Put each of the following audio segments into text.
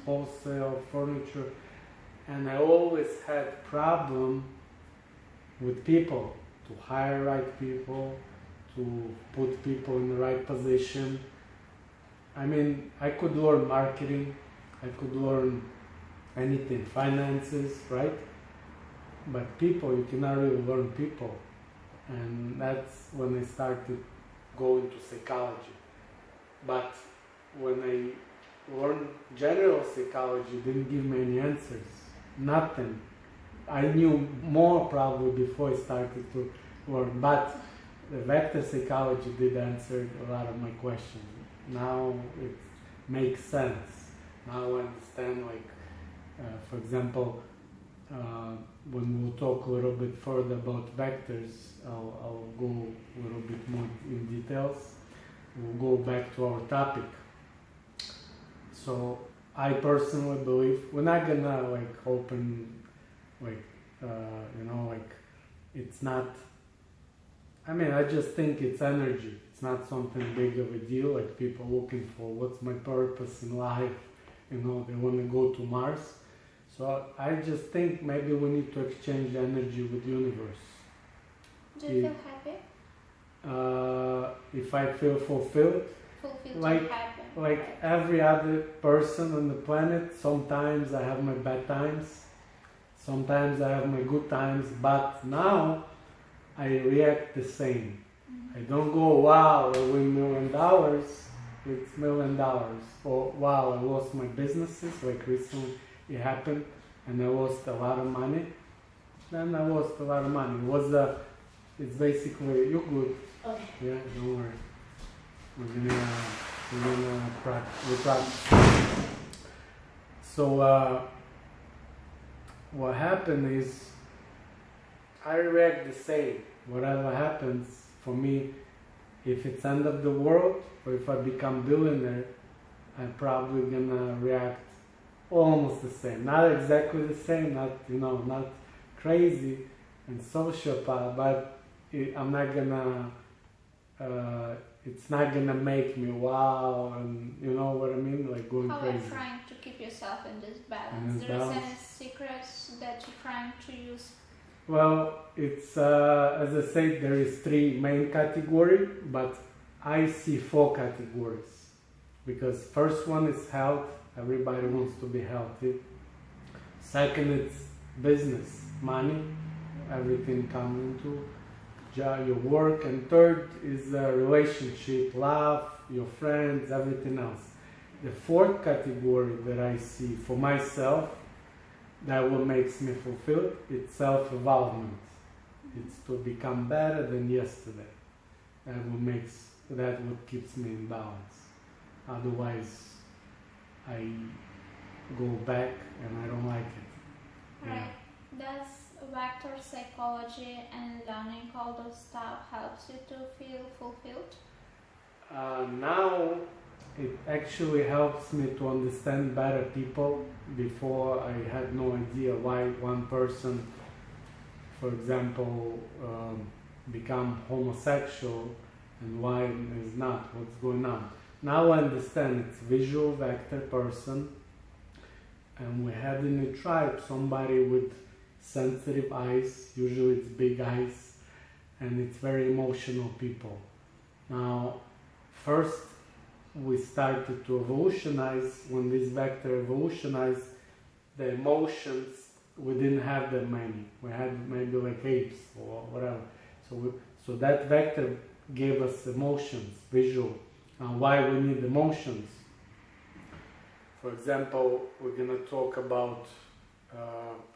wholesale furniture, and I always had problem with people, to hire right people, to put people in the right position. I mean, I could learn marketing, I could learn anything, finances, right? But people, you cannot really learn people. And that's when I started going to psychology. But when I learned general psychology, it didn't give me any answers, nothing. I knew more probably before I started to learn, but the vector psychology did answer a lot of my questions. Now it makes sense. Now I understand, like, for example, when we'll talk a little bit further about vectors, I'll go a little bit more in details. We'll go back to our topic. So I personally believe we're not gonna like open, like, like it's not, I mean, I just think it's energy. It's not something big of a deal, like people looking for what's my purpose in life, they want to go to Mars. So I just think maybe we need to exchange energy with the universe. Do you feel happy? If I feel fulfilled, like happy. Like every other person on the planet, sometimes I have my bad times, sometimes I have my good times, but now I react the same. I don't go, wow, I win $1 million, it's $1 million. Or wow, I lost my businesses, like recently it happened, and I lost a lot of money. Then I lost a lot of money. It's basically, you're good. Okay. Yeah, don't worry. We're gonna practice. So what happened is, I react the same. Whatever happens for me, if it's end of the world or if I become billionaire, I'm probably gonna react almost the same. Not exactly the same, not crazy and sociopath, but I'm not gonna, it's not gonna make me wow, and you know what I mean, like going crazy. How are you trying to keep yourself in this balance? There is any secrets that you're trying to use? Well, it's, as I said, there is 3 main categories, but I see 4 categories. Because first one is health, everybody wants to be healthy. Second, it's business, money, everything comes into your work. And third is relationship, love, your friends, everything else. The 4th category that I see for myself, that what makes me fulfilled, it's self-evolvement. It's to become better than yesterday. That what keeps me in balance. Otherwise, I go back and I don't like it. Right. Does vector psychology and learning all those stuff helps you to feel fulfilled? Now it actually helps me to understand better people. Before, I had no idea why one person, for example, become homosexual and why is not, what's going on. Now I understand it's visual vector person, and we had in the tribe somebody with sensitive eyes, usually it's big eyes, and it's very emotional people. Now, first we started to evolutionize. When this vector evolutionized, the emotions, we didn't have that many. We had maybe like apes or whatever. So that vector gave us emotions, visual. Now, why we need emotions? For example, we're going to talk about,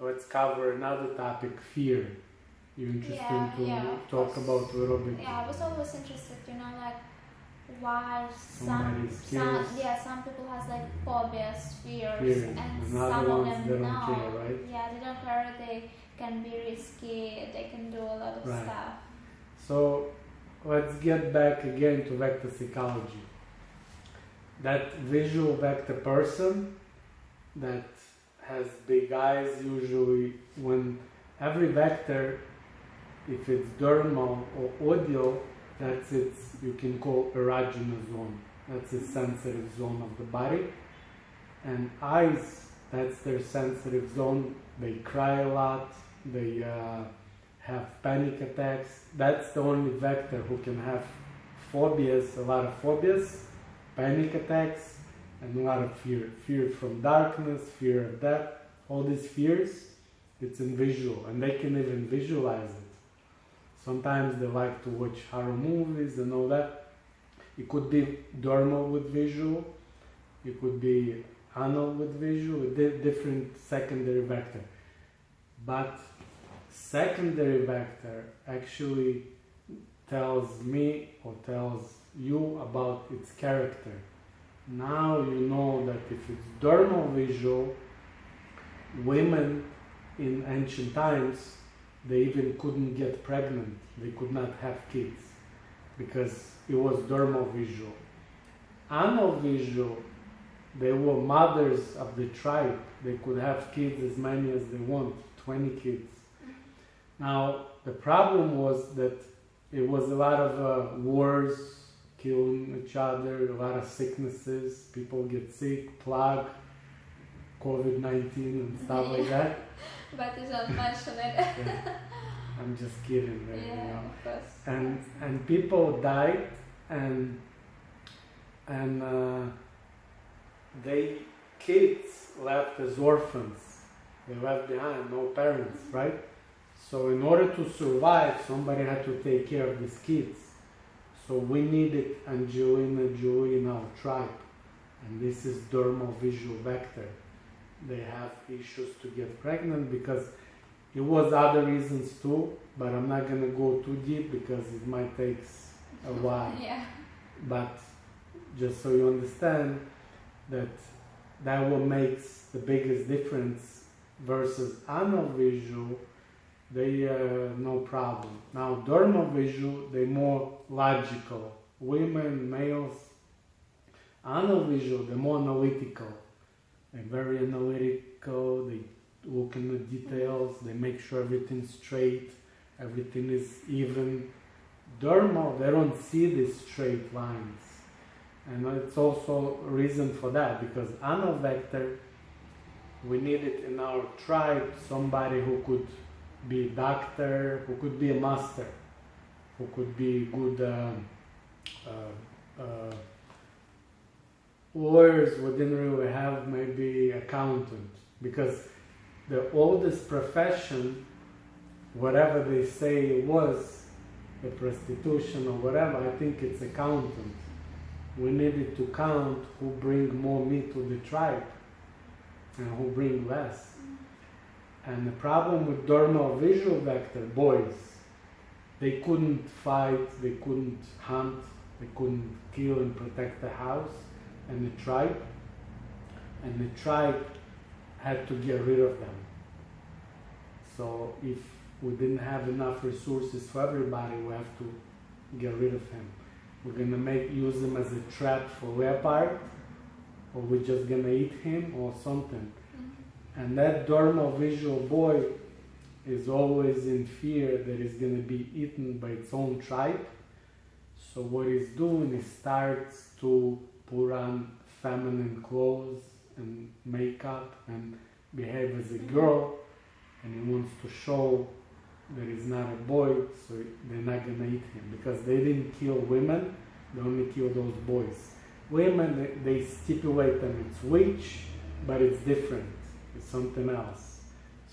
let's cover another topic, fear. You're interested to talk about a little bit? Yeah, I was always interested, like why some people has like phobias, fears, and some of them they don't care, right? Yeah, they don't care. They can be risky. They can do a lot of stuff. So let's get back again to vector psychology. That visual vector person that has big eyes, usually when every vector, if it's dermal or audio, that's its, you can call erogenous zone. That's a sensitive zone of the body. And eyes, that's their sensitive zone. They cry a lot, they have panic attacks. That's the only vector who can have phobias, a lot of phobias, panic attacks, and a lot of fear. Fear from darkness, fear of death, all these fears, it's in visual, and they can even visualize it. Sometimes they like to watch horror movies and all that. It could be dermal with visual, it could be anal with visual, different secondary vector. But secondary vector actually tells me or tells you about its character. Now you know that if it's dermal visual, women in ancient times, they even couldn't get pregnant. They could not have kids because it was dermal visual. Anal visual, they were mothers of the tribe. They could have kids as many as they want, 20 kids. Now, the problem was that it was a lot of wars, killing each other, a lot of sicknesses, people get sick, plague, COVID-19 and stuff like that. But you don't mention it. Yeah. I'm just kidding, right? Yeah, You know? of course. And people died, and they kids left as orphans. They left behind no parents, right? So in order to survive, somebody had to take care of these kids. So we needed Angelina Jolie in our tribe, and this is dermal visual vector. They have issues to get pregnant because it was other reasons too, but I'm not gonna go too deep because it might take a while. Yeah. But just so you understand that what makes the biggest difference versus anal visual, they no problem. Now dermal visual, they're more logical. Women, males, anal visual, they're more analytical. They're very analytical, they look in the details, they make sure everything's straight, everything is even. Dermal, they don't see these straight lines. And it's also a reason for that, because anal vector, we needed in our tribe somebody who could be a doctor, who could be a master, who could be good lawyers. We didn't really have maybe accountant, because the oldest profession, whatever they say it was, the prostitution or whatever, I think it's accountant. We needed to count who bring more meat to the tribe and who bring less. And the problem with dermal visual vector, boys, they couldn't fight, they couldn't hunt, they couldn't kill and protect the house and the tribe had to get rid of them. So if we didn't have enough resources for everybody, we have to get rid of him. We're gonna use him as a trap for leopard, or we're just gonna eat him or something. And that dermal visual boy is always in fear that he's gonna be eaten by its own tribe. So what he's doing, he starts to put on feminine clothes and makeup and behave as a girl, and he wants to show that he's not a boy, so they're not gonna eat him, because they didn't kill women, they only kill those boys. Women, they stipulate them, it's witch, but it's different, it's something else.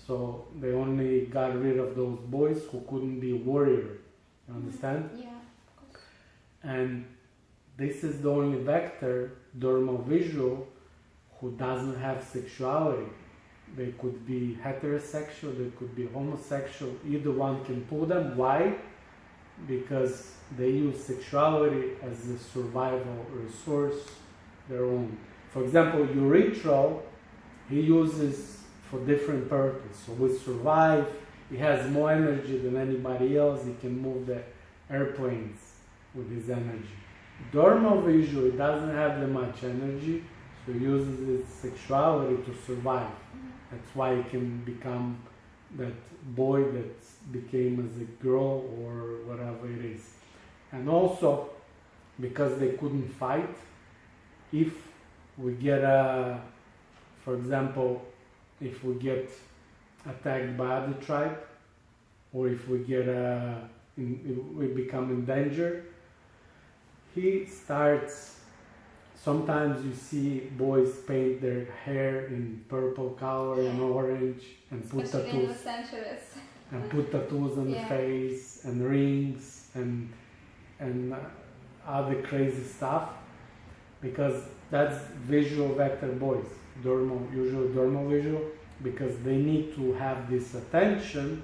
So they only got rid of those boys who couldn't be warrior, you understand? Yeah, of course. And this is the only vector, dermal visual, who doesn't have sexuality. They could be heterosexual, they could be homosexual, either one can pull them. Why? Because they use sexuality as a survival resource, their own. For example, urethral, he uses for different purpose. So we survive, he has more energy than anybody else, he can move the airplanes with his energy. Dermal visual, it doesn't have that much energy, so he uses its sexuality to survive. That's why he can become that boy that became as a girl or whatever it is. And also, because they couldn't fight, if we get a for example, if we get attacked by other tribe, or if we get if we become in danger, he starts. Sometimes you see boys paint their hair in purple color and orange, and put tattoos. And put tattoos on the face, and rings, and other crazy stuff, because that's visual vector boys, usually dermal visual, because they need to have this attention.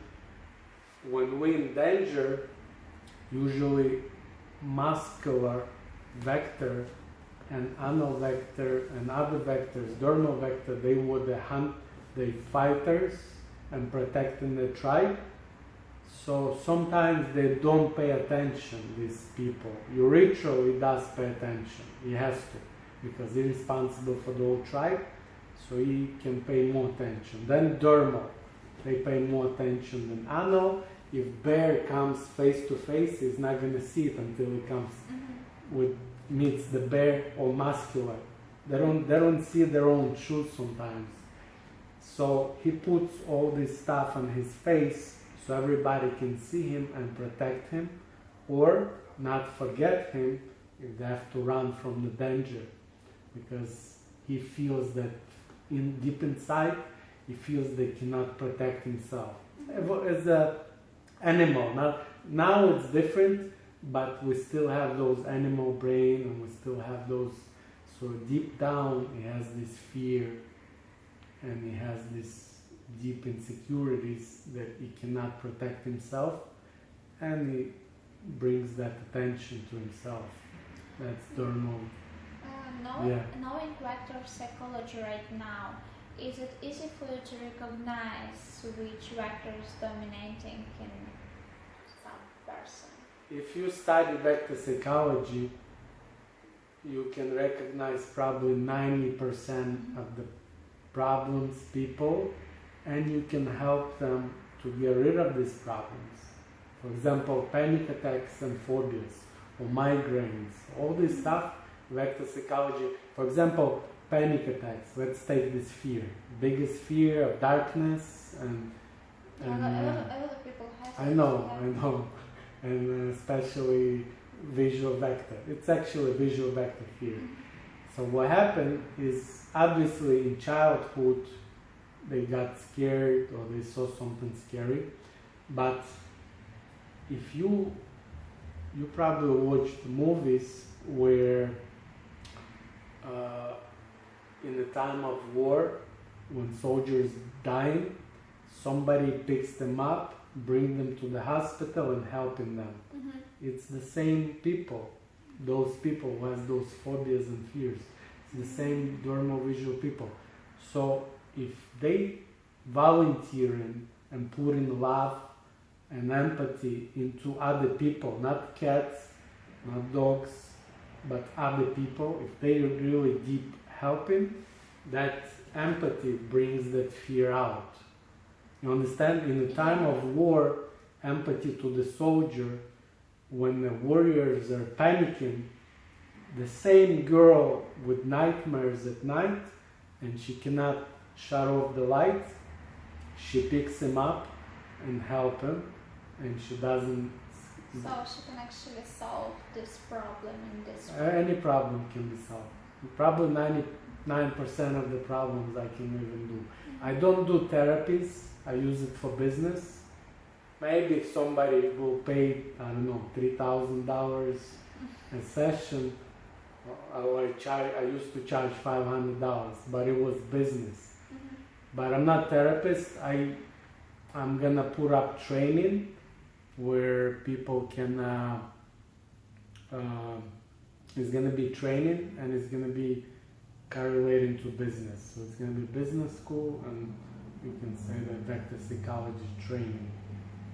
When we're in danger, usually muscular vector and anal vector and other vectors, dermal vector, they would hunt the fighters and protecting the tribe. So sometimes they don't pay attention, these people. Urethral, he does pay attention. He has to, because he's responsible for the whole tribe, so he can pay more attention. Then dermal, they pay more attention than anal. If bear comes face to face, he's not going to see it until he comes meets the bear, or muscular. They don't see their own shoes sometimes. So he puts all this stuff on his face so everybody can see him and protect him, or not forget him if they have to run from the danger, because he feels that deep inside, he feels they cannot protect himself. As an animal, now it's different, but we still have those animal brain, and we still have those, so deep down he has this fear, and he has this deep insecurities that he cannot protect himself, and he brings that attention to himself. That's dermal. Knowing vector psychology right now, is it easy for you to recognize which vector is dominating in some person? If you study vector psychology, you can recognize probably 90% of the problems people, and you can help them to get rid of these problems. For example, panic attacks and phobias, or migraines, all this stuff, vector psychology. For example, panic attacks, let's take this fear. Biggest fear of darkness, and a lot of people have it. I know. And especially visual vector. It's actually visual vector fear. So what happened is, obviously in childhood they got scared, or they saw something scary, but if you probably watched movies where in the time of war, when soldiers dying, somebody picks them up, bring them to the hospital, and helping them. It's the same people, those people who has those phobias and fears. It's the same dermal visual people. So if they volunteering and putting love and empathy into other people, not cats, not dogs, but other people, if they are really deep helping, that empathy brings that fear out. You understand? In the time of war, empathy to the soldier, when the warriors are panicking, the same girl with nightmares at night, and she cannot shut off the light, she picks him up and help him, and she doesn't. So she can actually solve this problem in this way. Any problem can be solved. Probably 99% of the problems I can even do. I don't do therapies. I use it for business. Maybe if somebody will pay, I don't know, $3,000 a session, I used to charge $500, but it was business. But I'm not therapist. I'm gonna put up training where people can, it's gonna be training, and it's gonna be correlating to business. So it's gonna be business school, and you can say that vector psychology training.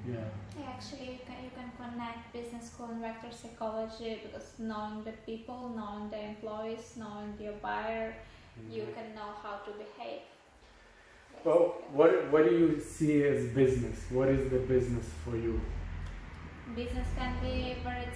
Yeah. Actually, you can connect business school and vector psychology, because knowing the people, knowing the employees, knowing your buyer, you can know how to behave. Well, what do you see as business? What is the business for you? Business can be very